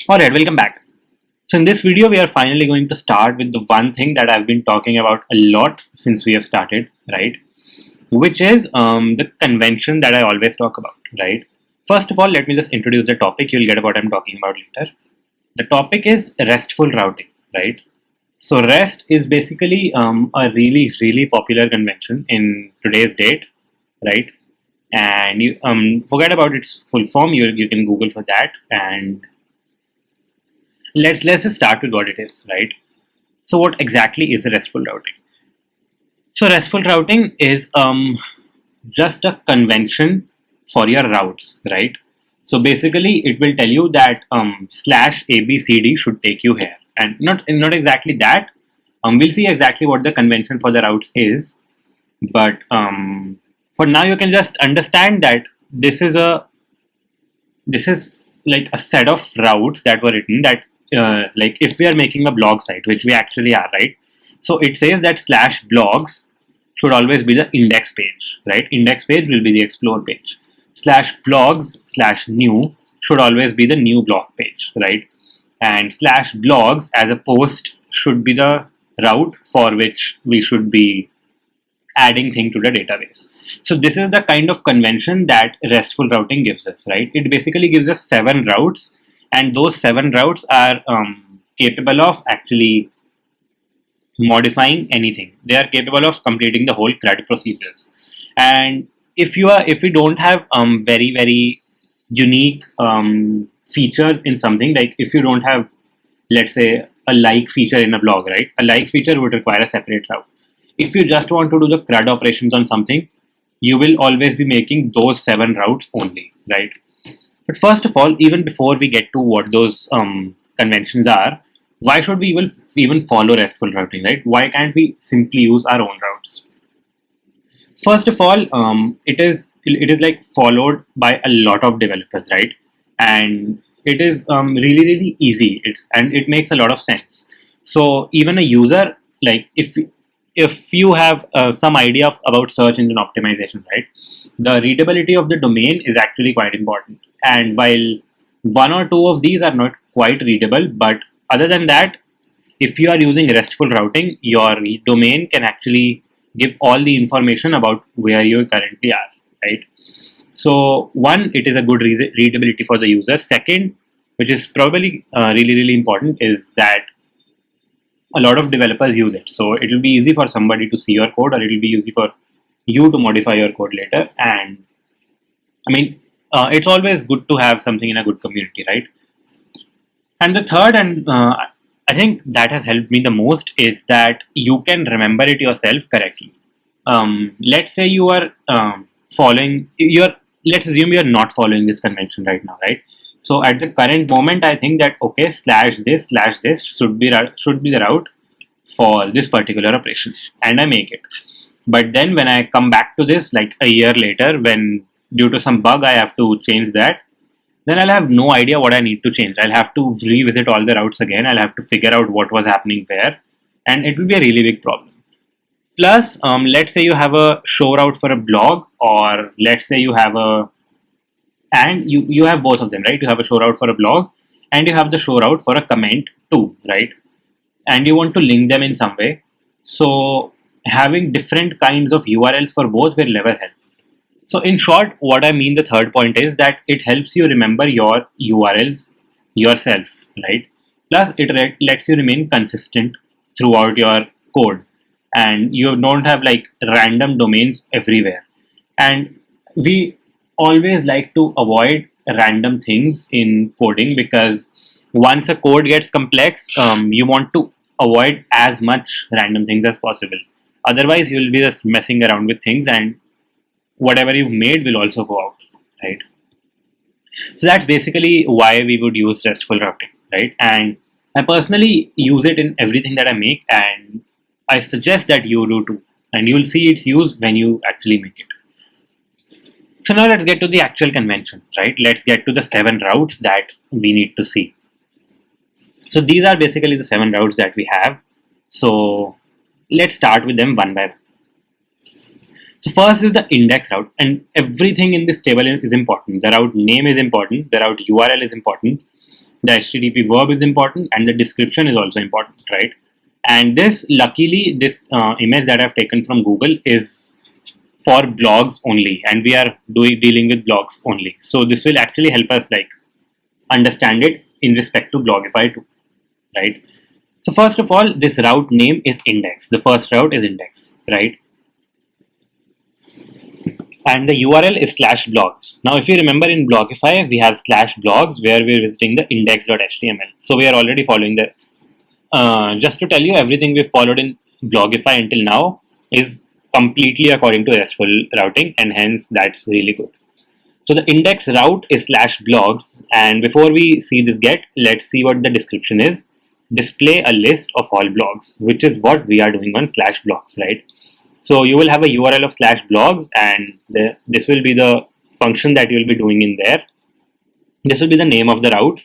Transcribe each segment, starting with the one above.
Alright, welcome back. So in this video, we are finally going to start with the one thing that I've been talking about a lot since we have started, right? Which is the convention that I always talk about, right? First of all, let me just introduce the topic. You'll get what I'm talking about later. The topic is RESTful routing, right? So REST is basically a really popular convention in today's date, right? And you forget about its full form. You can Google for that, and let's just start with what it is, right? So what exactly is a RESTful routing? So RESTful routing is just a convention for your routes, right? So basically, it will tell you that slash ABCD should take you here, and not exactly that. We'll see exactly what the convention for the routes is, but for now, you can just understand that this is like a set of routes that were written that like if we are making a blog site, which we actually are, right? So it says that slash blogs should always be the index page, right? Index page will be the explore page. Slash blogs slash new should always be the new blog page, right? And slash blogs as a post should be the route for which we should be adding thing to the database. So this is the kind of convention that RESTful routing gives us, right? It basically gives us 7 routes, and those 7 routes are capable of actually modifying anything. They are capable of completing the whole CRUD procedures. And if we don't have very unique features in something, like if you don't have, let's say, a like feature in a blog, right? A like feature would require a separate route. If you just want to do the CRUD operations on something, you will always be making those 7 routes only, right? But first of all, even before we get to what those conventions are, why should we even follow RESTful routing, right? Why can't we simply use our own routes? First of all, it is like followed by a lot of developers, right? And it is really easy. It makes a lot of sense. So even a user, like if you have some idea about search engine optimization, right? The readability of the domain is actually quite important. And while one or two of these are not quite readable, but other than that, if you are using RESTful routing, your domain can actually give all the information about where you currently are, right? So one, it is a good readability for the user. Second, which is probably really important, is that a lot of developers use it. So it will be easy for somebody to see your code, or it will be easy for you to modify your code later. And I mean, it's always good to have something in a good community, right? And the third, and I think that has helped me the most, is that you can remember it yourself correctly. Let's say you are following, let's assume you're not following this convention right now, right? So at the current moment, I think that okay, slash this should be the route for this particular operation, and I make it. But then when I come back to this like a year later, when due to some bug I have to change that, then I'll have no idea what I need to change. I'll have to revisit all the routes again. I'll have to figure out what was happening where, and it will be a really big problem. Plus, let's say you have a show route for a blog, or let's say you have you have both of them, right? You have a show route for a blog, and you have the show route for a comment too, right? And you want to link them in some way. So having different kinds of URLs for both will never help. So in short, what I mean, the third point is that it helps you remember your URLs yourself, right? Plus, it lets you remain consistent throughout your code, and you don't have like random domains everywhere. And we always like to avoid random things in coding, because once a code gets complex, you want to avoid as much random things as possible. Otherwise, you'll be just messing around with things, and whatever you've made will also go out, right? So that's basically why we would use RESTful routing, right? And I personally use it in everything that I make, and I suggest that you do too. And you'll see its use when you actually make it. So now let's get to the actual convention, right? Let's get to the 7 routes that we need to see. So these are basically the 7 routes that we have. So let's start with them one by one. So first is the index route, and everything in this table is important. The route name is important, the route URL is important, the HTTP verb is important, and the description is also important, right? And this, luckily, this image that I've taken from Google is for blogs only, and we are dealing with blogs only. So this will actually help us like understand it in respect to Blogify too, right? So first of all, this route name is index. The first route is index, right? And the URL is /blogs. Now, if you remember in Blogify, we have /blogs where we're visiting the index.html. So we are already following the. Just to tell you, everything we've followed in Blogify until now is completely according to RESTful routing, and hence that's really good. So the index route is /blogs, and before we see this get, let's see what the description is. Display a list of all blogs, which is what we are doing on /blogs, right? So you will have a URL of /blogs, and this will be the function that you will be doing in there. This will be the name of the route,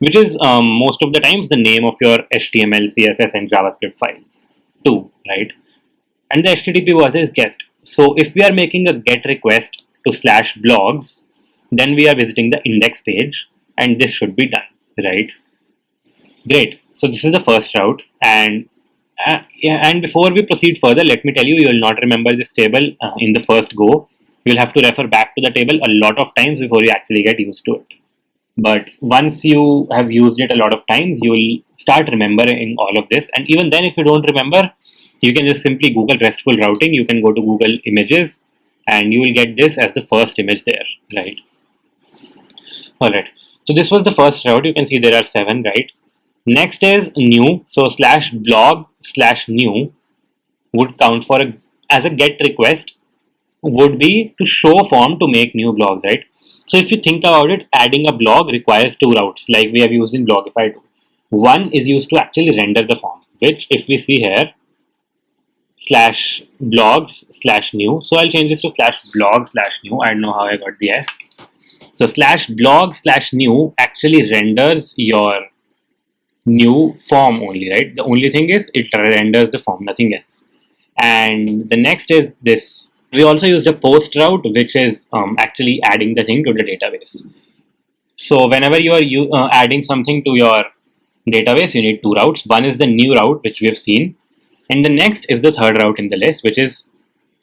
which is most of the times the name of your HTML, CSS, and JavaScript files too, right? And the HTTP was is get. So if we are making a get request to /blogs, then we are visiting the index page, and this should be done, right? Great. So this is the first route, and before we proceed further, let me tell you, you will not remember this table in the first go. You'll have to refer back to the table a lot of times before you actually get used to it. But once you have used it a lot of times, you will start remembering all of this. And even then, if you don't remember, you can just simply Google RESTful routing. You can go to Google Images, and you will get this as the first image there, right? Alright, so this was the first route. You can see there are 7, right? Next is new. So /blog/new would count for as a get request would be to show form to make new blogs, right? So if you think about it, adding a blog requires 2 routes like we have used in Blogify too. One is used to actually render the form, which if we see here, /blogs/new. So I'll change this to /blog/new. I don't know how I got the S. So /blog/new actually renders your new form only, right? The only thing is it renders the form, nothing else. And the next is this. We also used a post route, which is actually adding the thing to the database. So whenever you are adding something to your database, you need 2 routes. One is the new route, which we have seen, and the next is the third route in the list, which is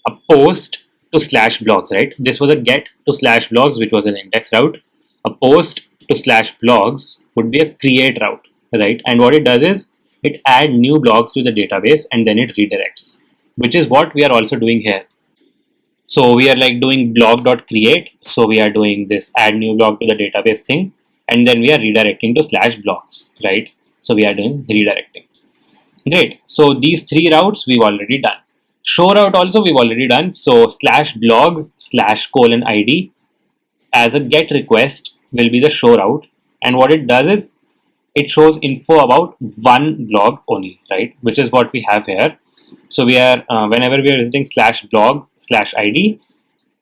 a post to /blogs, right? This was a get to /blogs, which was an index route. A post to /blogs would be a create route, right? And what it does is it adds new blogs to the database, and then it redirects, which is what we are also doing here. So we are like doing blog.create. So we are doing this add new blog to the database thing, and then we are redirecting to /blogs, right? So we are doing redirecting. Great. So these 3 routes we've already done. Show route also we've already done. So /blogs/:id as a get request will be the show route, and what it does is it shows info about one blog only, right? Which is what we have here. So we are whenever we are visiting /blog/id,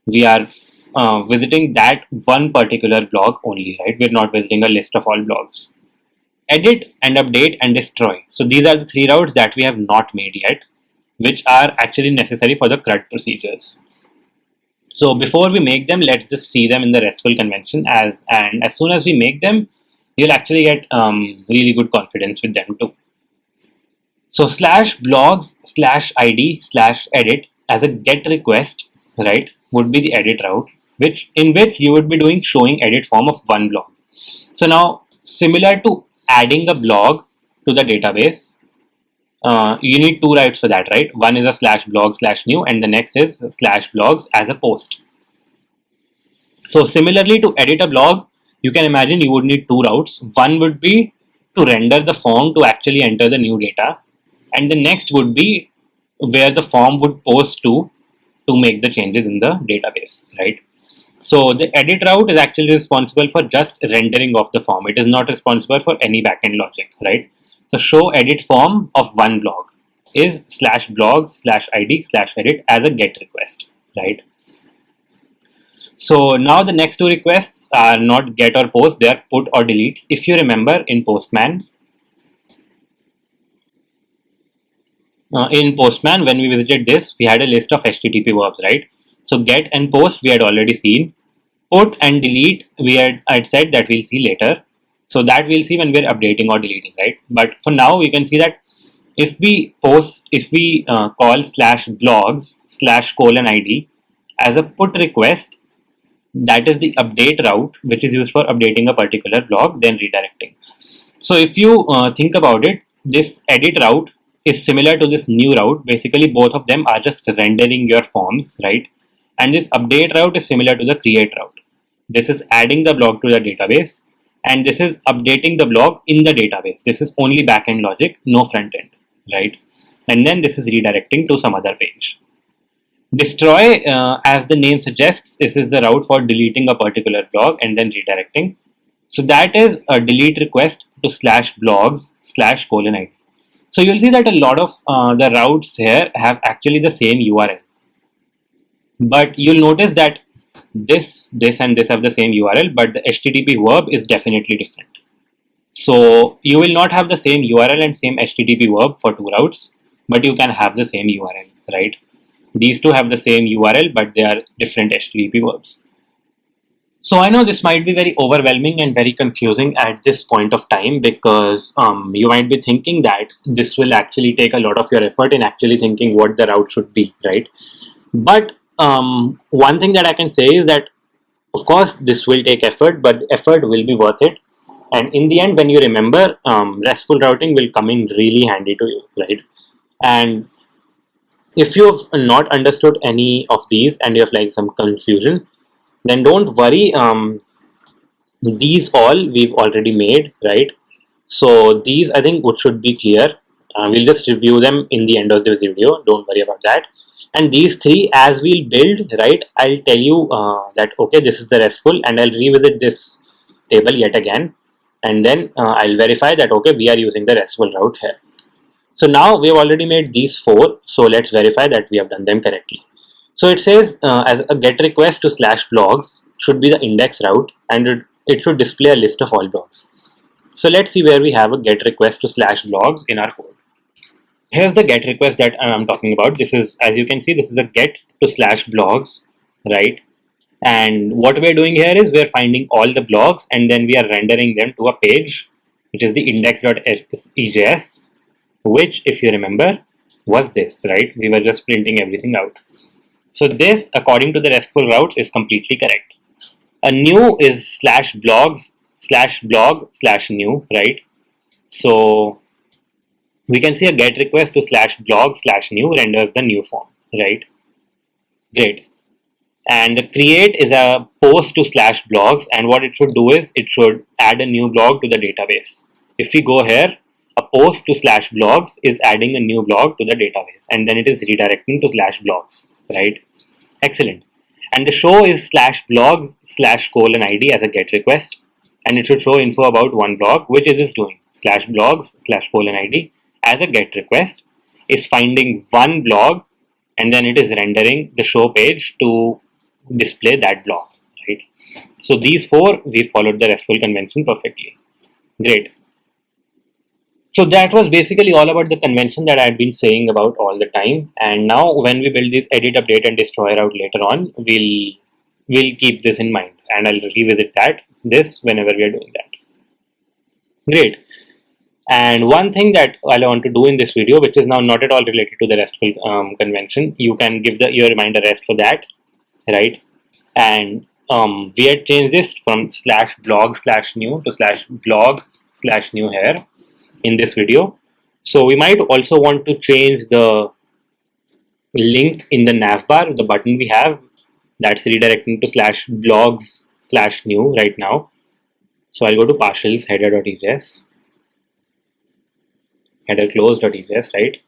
we are visiting that one particular blog only, right? We're not visiting a list of all blogs. Edit and update and destroy. So these are the 3 routes that we have not made yet, which are actually necessary for the CRUD procedures. So before we make them, let's just see them in the RESTful convention and as soon as we make them, you'll actually get really good confidence with them too. So /blogs/id/edit as a get request, right, would be the edit route, in which you would be doing showing edit form of one blog. So now, similar to adding a blog to the database, you need 2 routes for that, right? One is a /blog/new, and the next is /blogs as a post. So similarly, to edit a blog, you can imagine you would need 2 routes. One would be to render the form to actually enter the new data, and the next would be where the form would post to make the changes in the database, right? So the edit route is actually responsible for just rendering of the form. It is not responsible for any backend logic, right? So show edit form of one blog is /blogs/id/edit as a get request, right? So now the next 2 requests are not get or post, they are put or delete. If you remember in Postman, when we visited this, we had a list of HTTP verbs, right? So get and post we had already seen. Put and delete I'd said that we'll see later. So that we'll see when we're updating or deleting, right? But for now, we can see that if we call /blogs/:id as a put request, that is the update route which is used for updating a particular blog, then redirecting. So if you think about it, this edit route is similar to this new route. Basically, both of them are just rendering your forms, right? And this update route is similar to the create route. This is adding the blog to the database, and this is updating the blog in the database. This is only backend logic, no front end, right? And then this is redirecting to some other page. Destroy, as the name suggests, this is the route for deleting a particular blog and then redirecting. So that is a delete request to /blogs/:id. So you'll see that a lot of the routes here have actually the same URL. But you'll notice that this and this have the same URL, but the HTTP verb is definitely different. So you will not have the same URL and same HTTP verb for two routes, but you can have the same URL, right? These two have the same URL, but they are different HTTP verbs. So I know this might be very overwhelming and very confusing at this point of time, because you might be thinking that this will actually take a lot of your effort in actually thinking what the route should be, right? But one thing that I can say is that, of course, this will take effort, but effort will be worth it. And in the end, when you remember, RESTful routing will come in really handy to you, right? And if you have not understood any of these and you have like some confusion, then don't worry. These all we've already made, right? So these I think should be clear. We'll just review them in the end of this video. Don't worry about that. And these three, as we'll build, right, I'll tell you that, okay, this is the RESTful, and I'll revisit this table yet again. And then I'll verify that, okay, we are using the RESTful route here. So now we've already made these four. So let's verify that we have done them correctly. So it says as a GET request to /blogs should be the index route, and it should display a list of all blogs. So let's see where we have a GET request to /blogs in our code. Here's the GET request that I'm talking about. This is, as you can see, this is a GET to /blogs, right? And what we're doing here is we're finding all the blogs and then we are rendering them to a page, which is the index.ejs, which, if you remember, was this, right? We were just printing everything out. So this, according to the RESTful routes, is completely correct. A new is /blogs/blog/new, right? So we can see a GET request to /blog/new renders the new form, right? Great. And the create is a post to /blogs, and what it should do is it should add a new blog to the database. If we go here, a post to /blogs is adding a new blog to the database, and then it is redirecting to /blogs, right? Excellent. And the show is /blogs/:id as a GET request, and it should show info about one blog, which is doing /blogs/:id as a GET request is finding one blog, and then it is rendering the show page to display that blog, right? So these four, we followed the RESTful convention perfectly. Great. So that was basically all about the convention that I had been saying about all the time. And now when we build this edit, update, and destroy route later on, we'll keep this in mind, and I'll revisit this whenever we are doing that. Great. And one thing that I want to do in this video, which is now not at all related to the RESTful convention, you can give your mind a rest for that, right? And we had changed this from /blog/new to /blog/new here in this video. So we might also want to change the link in the navbar, the button we have, that's redirecting to /blogs/new right now. So I'll go to partials header.ejs, header close.ejs, right?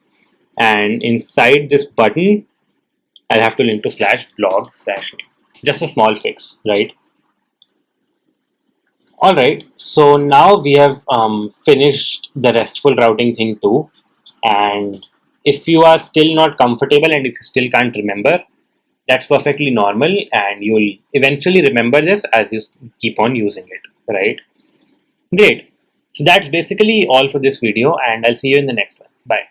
And inside this button, I'll have to link to /blog/new. Just a small fix, right? Alright, so now we have finished the RESTful routing thing too. And if you are still not comfortable and if you still can't remember, that's perfectly normal, and you'll eventually remember this as you keep on using it, right? Great. So that's basically all for this video, and I'll see you in the next one. Bye.